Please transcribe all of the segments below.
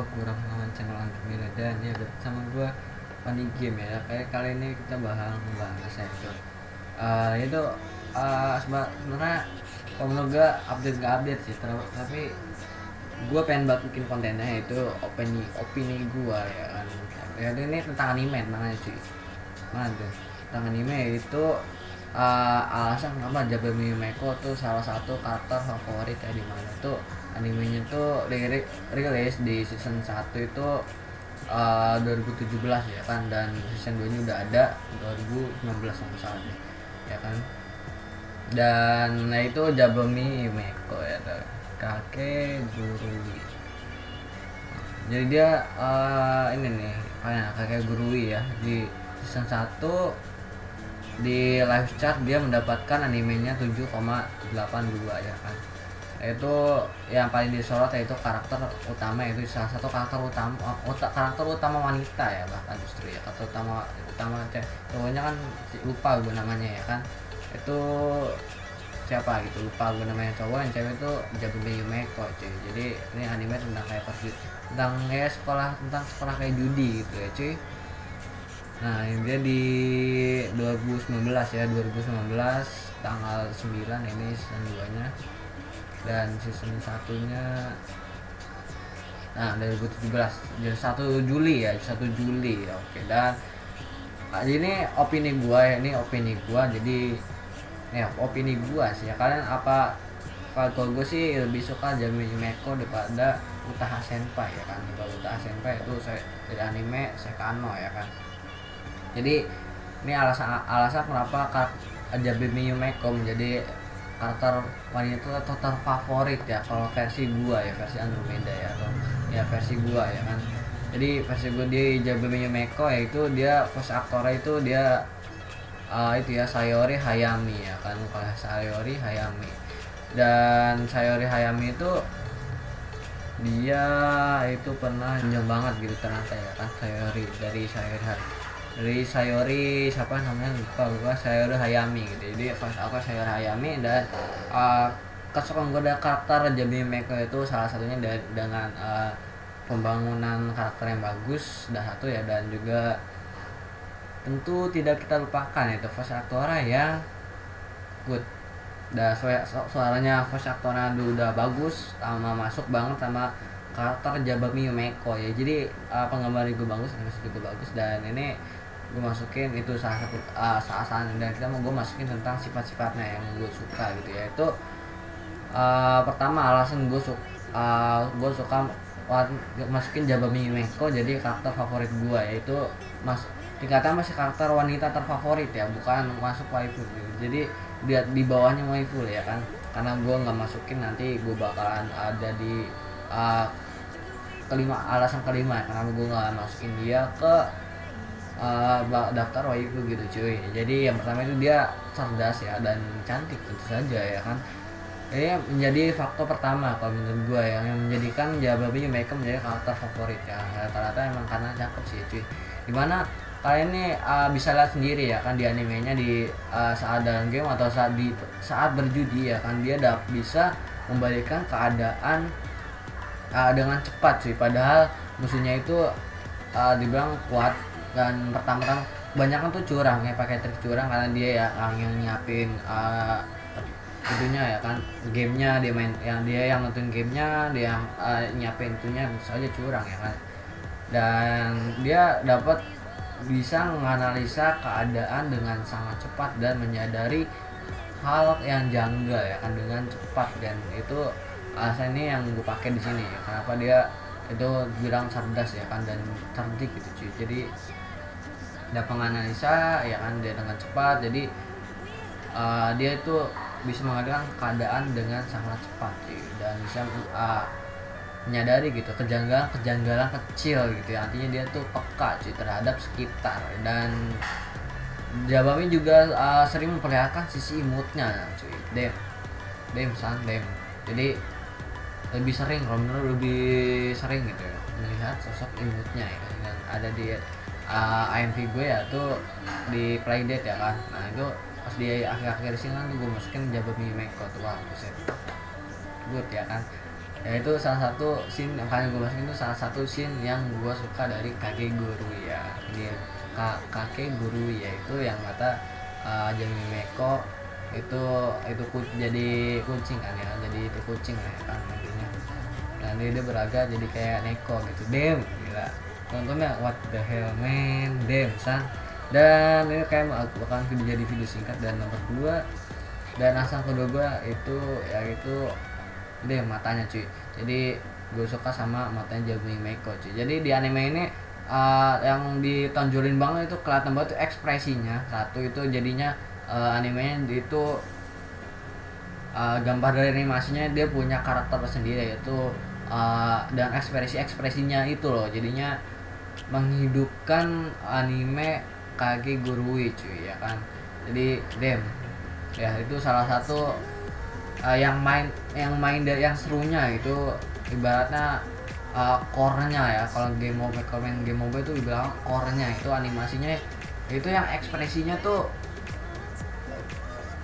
gue kurang lawan channel Andromeda dan ya sama gue Pandi Game ya. Kayak kali ini kita bahas ya itu sebenarnya kalau menurut gue update gak update sih tapi gue pengen banget bikin kontennya itu opini gue ya kan. Ya ini tentang anime namanya cuy. Mana tuh tentang anime itu alasan kenapa Jabroni Meko tuh salah satu karakter favorit ya, di mana tuh animenya tuh rilis di season 1 itu 2017 ya kan, dan season 2 nya udah ada 2019 kalau salah ya kan. Dan nah itu Jabroni Meko ya tuh, kakek guru. Jadi dia ini nih kayak kakek guru ya, di season 1 di live chart dia mendapatkan animenya 7,82 ya kan. Itu yang paling disorot yaitu karakter utama, yaitu salah satu karakter utama wanita ya, bahkan justru ya karakter utama cowoknya kan lupa gue namanya ya kan. Itu siapa gitu, lupa gue namanya. Cowok yang cewek itu Jabroni Yumeko cuy. Jadi ini anime tentang kayak tentang sekolah kayak judi gitu ya cuy. Nah ini dia di 2019 ya, 2019 tanggal 9 ini season 2 nya, dan season 1 nya nah 2017 jadi 1 Juli ya, 1 Juli ya. Oke, dan ini opini gua ya, jadi ya opini gua sih ya. Kalian apa, kalau gue sih lebih suka Jabroni Meko daripada Utaha Senpai ya kan. Kalau Utaha Senpai itu saya dari anime Sekano ya kan. Jadi ini alasan kenapa Jabroni Meko menjadi karakter wanita terfavorit ya kalau versi gua ya, versi Andromeda ya, atau ya versi gua ya kan. Jadi versi gua di Jabroni Meko yaitu dia voice aktornya itu dia itu ya Sayori Hayami ya kan, kalau Sayori Hayami. Dan Sayori Hayami itu dia itu pernah panjang banget gitu ternyata ya kan. Sayori siapa namanya lupa gua, Sayori Hayami gitu. Jadi voice actor Sayori Hayami. Dan kesukaan gue dari karakter Jabroni Meko itu salah satunya dengan pembangunan karakter yang bagus, dah satu ya, dan juga tentu tidak kita lupakan itu voice aktornya yang good. Dan suaranya voice aktornya udah bagus, sama masuk banget sama karakter Jabroni Meko ya. Jadi penggambaran gue bagus, animasi juga bagus, dan ini gue masukin itu salah satu dan kita mau gue masukin tentang sifat-sifatnya yang gue suka gitu ya. Itu pertama alasan gue suka masukin Jabroni Meko jadi karakter favorit gue, yaitu tingkatnya masih karakter wanita terfavorit ya, bukan masuk waifu gitu. Jadi dia di bawahnya waifu ya kan, karena gue nggak masukin nanti gue bakalan ada di alasan kelima ya, karena gue nggak masukin dia ke daftar waifu gitu cuy. Jadi yang pertama itu dia cerdas ya dan cantik tentu saja ya kan. Ini menjadi faktor pertama kalau menurut gue yang menjadikan Jabroni Meko menjadi karakter favorit ya. Rata-rata emang karena cakep sih cuy. Dimana kalian ini bisa lihat sendiri ya kan di animenya, di saat dalam game atau saat berjudi ya kan, dia bisa membalikan keadaan dengan cepat sih. Padahal musuhnya itu dibilang kuat, dan pertama kan banyak kan tuh curang ya, pakai trik curang, karena dia ya yang nyiapin itunya ya kan, gamenya dia main, yang nonton gamenya, dia yang nyiapin itunya, saja curang ya kan. Dan dia dapat bisa menganalisa keadaan dengan sangat cepat dan menyadari hal yang janggal ya kan dengan cepat. Dan itu alasan ini yang gue pakai di sini ya, kenapa dia itu bilang cerdas ya kan, dan cerdik gitu cuy. Jadi dapat menganalisa ya kan dia dengan cepat. Jadi dia itu bisa mengalihkan keadaan dengan sangat cepat cuy, dan bisa menyadari gitu kejanggalan kecil gitu ya. Artinya dia tuh peka cuy terhadap sekitar. Dan Jabroni juga sering memperlihatkan sisi imutnya cuy, dem. Jadi lebih sering, kalau menurut lebih sering gitu ya melihat sosok imutnya ya yang ada di AMV gue ya tuh di Playdate ya kan. Nah itu pas di akhir-akhir sini kan gue masukin Jabroni Meko tuh, wah buset good ya kan. Ya itu salah satu scene yang kalian gue masukin, itu salah satu scene yang gue suka dari Kakegurui ya. Dia Kakegurui ya, itu yang kata Jami Meko itu jadi kucing kan ya, jadi itu kucing lah ya kan intinya. Nah dia beraga jadi kayak Neko gitu, damn gila nontonnya, what the hell man, damn san. Dan ini kayak akan jadi video singkat. Dan nomor 2 dan asal kedua gue itu yaitu deh matanya cuy. Jadi gue suka sama matanya Jami Meko cuy. Jadi di anime ini yang ditonjolin banget itu kelihatan banget tuh ekspresinya. Satu itu jadinya animenya itu gambar dari animasinya dia punya karakter tersendiri, yaitu dan ekspresinya itu loh jadinya menghidupkan anime Kakegurui cuy ya kan. Jadi damn ya, itu salah satu yang yang serunya itu ibaratnya core-nya ya. Kalau main game mobile itu dibilang core-nya itu animasinya, itu yang ekspresinya tuh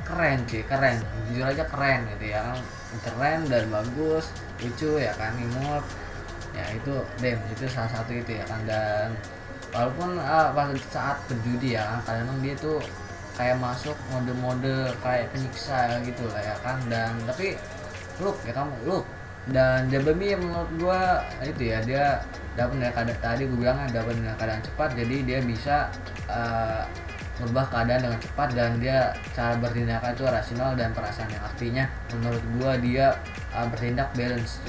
keren sih, keren jujur aja keren gitu ya, keren dan bagus, lucu ya kan, imut ya. Itu itu salah satu itu ya kan. Dan walaupun pada saat berjudi ya kan, kadang dia tuh kayak masuk mode-mode kayak penyiksa gitu lah ya kan. Dan tapi look ya kamu look, dan Jabami yang menurut gua itu ya, dia dapat dari keadaan tadi gue bilang dapat dengan keadaan cepat, jadi dia bisa merubah keadaan dengan cepat, dan dia cara bertindaknya itu rasional dan perasaan yang artinya menurut gua dia bertindak balance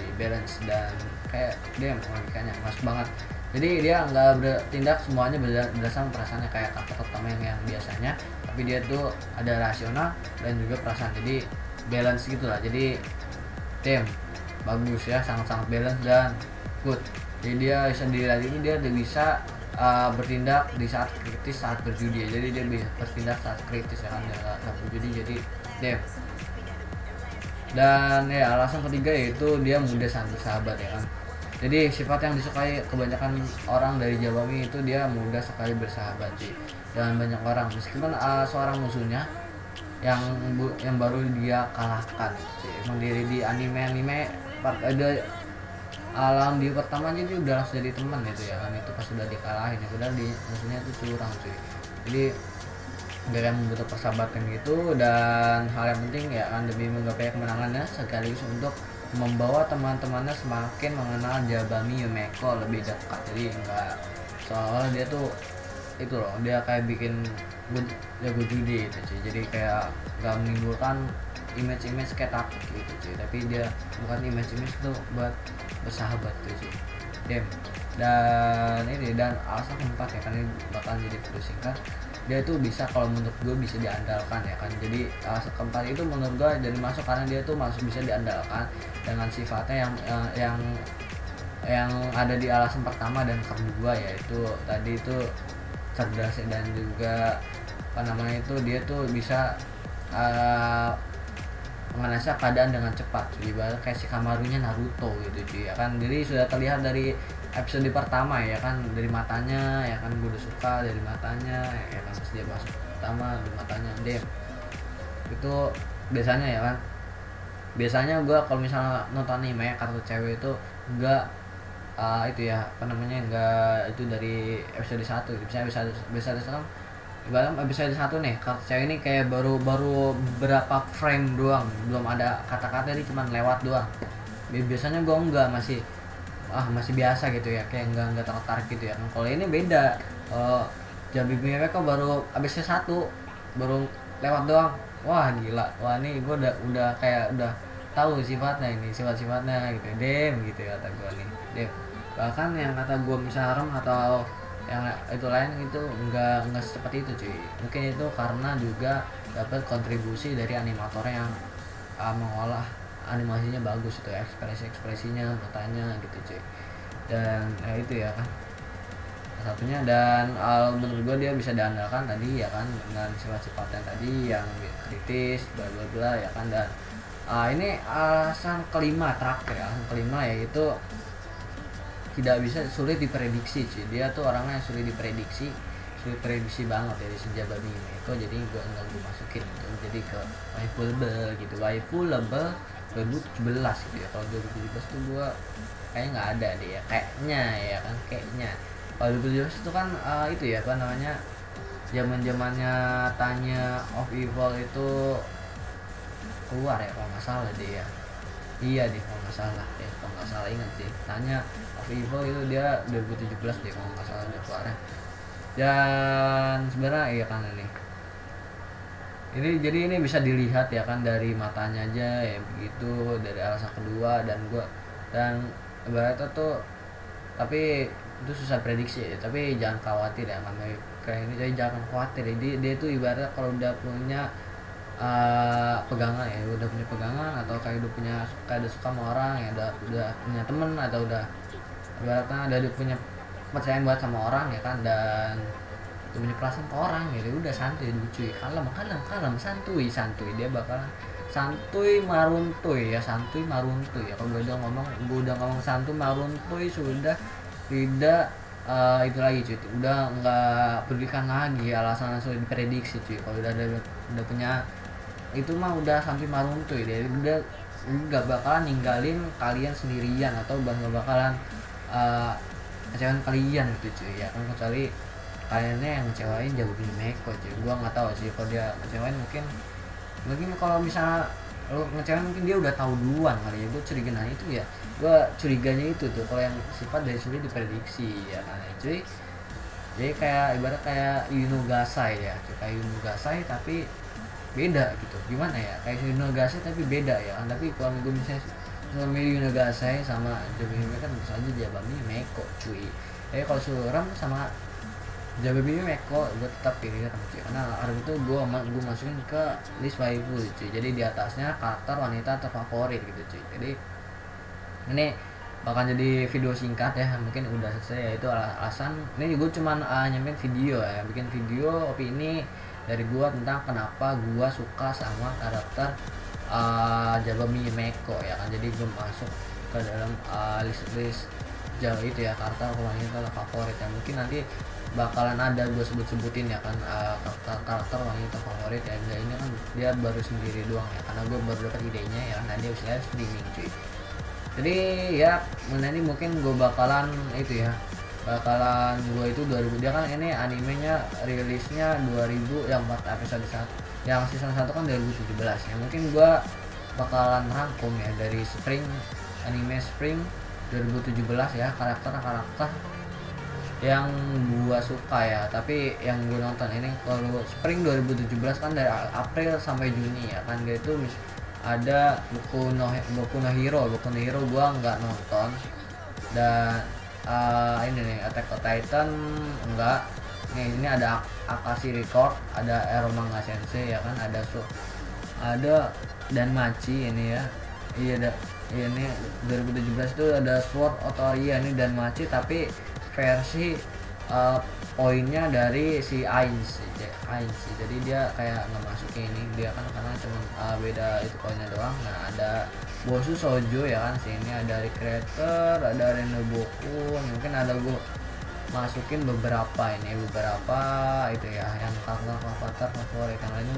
dan kayak dia logikanya masuk banget. Jadi dia nggak bertindak semuanya berdasarkan perasaannya kayak kata utama yang biasanya, tapi dia tuh ada rasional dan juga perasaan, jadi balance gitulah. Jadi bagus ya, sangat-sangat balance dan good. Jadi dia bisa dilihat ini dia bisa bertindak di saat kritis saat berjudi ya. Jadi dia bisa bertindak saat kritis ya kan, saat berjudi. Jadi dan ya alasan ketiga yaitu dia mudah sangat bersahabat ya kan. Jadi sifat yang disukai kebanyakan orang dari Jabami itu dia mudah sekali bersahabat sih dengan banyak orang, meskipun seorang musuhnya yang baru dia kalahkan sih. Emang di anime part ada alam di pertama aja dia udah langsung jadi teman gitu ya kan. Itu pas udah dikalahin ya, padahal di musuhnya itu curang cuy. Jadi dia membutuh persahabatan gitu. Dan hal yang penting ya kan, demi menggapai kemenangannya sekaligus untuk membawa teman-temannya semakin mengenal Jabami Yumeko lebih dekat. Jadi enggak soalnya dia tuh itu loh, dia kayak bikin jago judi gitu cuy. Jadi kayak nggak menimbulkan image kayak takut gitu cuy, tapi dia bukan image itu buat bersahabat gitu cuy. Dan alasan keempat ya kan, ini bakal jadi video singkat. Dia tuh bisa, kalau menurut gue bisa diandalkan ya kan. Jadi alasan keempat itu menurut gue jadi masuk karena dia tuh masuk bisa diandalkan dengan sifatnya yang ada di alasan pertama dan kedua, yaitu tadi itu cerdas dan juga itu dia tuh bisa menganalisa keadaan dengan cepat cuy, ibarat kayak si Kamarunya Naruto gitu cuy ya kan. Jadi sudah terlihat dari episode pertama ya kan, dari matanya ya kan, gue udah suka dari matanya ya kan, pas dia masuk pertama dari matanya itu biasanya ya kan. Biasanya gue kalau misalnya nonton anime kartu cewek itu enggak itu ya enggak itu dari episode 1 misalnya episode 1 ibaratnya episode 1 nih, kartu cewek ini kayak baru berapa frame doang, belum ada kata-kata, ini cuma lewat doang. Biasanya gue enggak, masih biasa gitu ya, kayak enggak tertarik gitu ya. Kalau ini beda, Jabimi mereka baru episode 1 baru lewat doang, wah gila, wah ini gue udah kayak udah tahu sifat-sifatnya gitu, gitu ya kata gue nih, bahkan yang kata gue misalnya atau yang itu lain itu enggak secepat itu cuy. Mungkin itu karena juga dapat kontribusi dari animatornya yang mengolah animasinya bagus itu, ekspresinya matanya gitu cuy. Dan itu ya kan satunya. Dan menurut gue dia bisa diandalkan tadi ya kan, dengan sifat-sifatnya tadi yang kritis bla bla bla ya kan. Dan ini alasan kelima terakhir, alasan kelima yaitu tidak bisa, sulit diprediksi sih. Dia tuh orangnya sulit diprediksi banget dari si Jabami itu. Jadi gue enggak gue masukin gitu. Jadi ke waifulable gitu, waifulable 2017 gitu ya. Kalau 2017 tuh gue kayaknya nggak ada deh ya, kayaknya ya kan, kayaknya. Kalau 2017 itu kan itu ya apa namanya, zaman-zamannya Tanya of Evil itu keluar ya kalau nggak salah deh ya. Iya deh kalau nggak salah deh, kalau nggak salah ingat sih, Tanya of Evil itu dia 2017 deh kalau nggak salah dia keluarnya. Dan sebenarnya iya kan ini jadi ini bisa dilihat ya kan dari matanya aja ya begitu, dari alasan kedua. Dan ibaratnya tuh, tapi itu susah prediksi ya, tapi jangan khawatir ya kan kayak ini, jadi jangan khawatir ya. Dia tuh ibaratnya kalau udah punya pegangan ya, udah punya pegangan, atau kayak udah suka sama orang ya, udah punya temen, atau udah ibaratnya udah punya percayaan buat sama orang ya kan, dan udah punya perasaan ke orang gitu, udah santuy dulu cuy, kalem, santuy, dia bakalan santuy maruntuy ya, santuy maruntuy ya. Kalau gue udah ngomong santuy maruntuy, sudah tidak itu lagi cuy, udah nggak pedulikan lagi alasan sudah diprediksi cuy. Kalau udah punya itu mah udah sampai maruntuy, dia udah nggak bakalan ninggalin kalian sendirian, atau nggak bakalan ngecewain kalian gitu cuy ya kan, kecuali kayaknya yang ngecewain jauh lebih Meko cuy. Gua nggak tahu sih kalau dia ngecewain, mungkin kalau misalnya lo ngecewain mungkin dia udah tahu duluan kali ya. Gue curiga itu ya, gue curiganya itu tuh kalau yang sifat dari sini diprediksi ya kan ya, cuy. Jadi kayak ibarat kayak Yunugasai ya cuy, kayak Yunugasai tapi beda gitu, gimana ya, kayak Yunugasai tapi beda ya kan. Tapi kalau gue misalnya sama Yunugasai sama Jabami kan bisa aja Jabami Meko cuy. Jadi kalau Suram sama Jabami Meko gue tetap pilih Ram cuy, karena Ram itu gue masukin ke list waifu cuy. Jadi di atasnya karakter wanita terfavorit gitu cuy. Jadi ini bakal jadi video singkat ya, mungkin udah selesai ya. Itu alasan ini gue cuman nyampein video ya, bikin video opini dari gue tentang kenapa gue suka sama karakter Jabami Meko ya kan. Jadi gue masuk ke dalam list jauh itu ya, karakter wanita favorit ya. Mungkin nanti bakalan ada gue sebutin ya kan karakter wanita favorit ya. Enggak, ini kan dia baru sendiri doang ya, karena gue baru dapat idenya ya kan, dia usia streaming cuy. Jadi ya ini mungkin gue bakalan itu ya, gue itu 2000, dia kan ini animenya rilisnya 2000 yang 4 episode 1, yang season 1 kan 2017 ya. Mungkin gue bakalan rangkum ya dari anime Spring 2017 ya, karakter yang gua suka ya. Tapi yang gue nonton ini kalau Spring 2017 kan dari April sampai Juni ya kan, dia itu ada Boku no Hero gua nggak nonton. Dan ini nih Attack on Titan enggak. Ini ada Akashi Record, ada Eromanga Sensei ya kan, ada Danmachi ini ya. Iya ada ini 2017 itu ada Sword Otoria ini Danmachi, tapi versi poinnya dari si Ains. Jadi dia kayak nggak masukin ini, dia kan karena cuma beda itu poinnya doang. Nah ada Bosu Sojo ya kan, sini ada Recreator, ada Renoboku, mungkin ada gue masukin beberapa itu ya, yang karakter favorit. Yang lainnya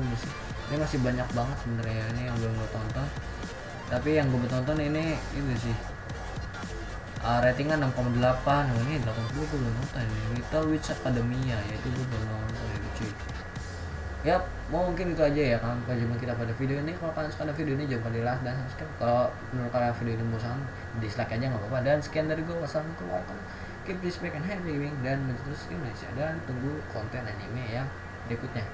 ini masih banyak banget sebenarnya ini yang belum gue tonton. Tapi yang gue tonton ini sih ratingnya 6,8. Nah ini 80 gue belum nonton ini, Little Witch Academia ya, itu gue belum nonton itu cuy. Ya mungkin itu aja ya kan kajian kita pada video ini. Kalau kalian suka video ini jangan lupa di like dan subscribe. Kalau menurut kalian video ini bosan, dislike aja nggak apa-apa. Dan sekian dari gue, wassalamualaikum warahmatullahi wabarakatuh. Keep respect and happy living, dan terus Indonesia, dan tunggu konten anime yang berikutnya.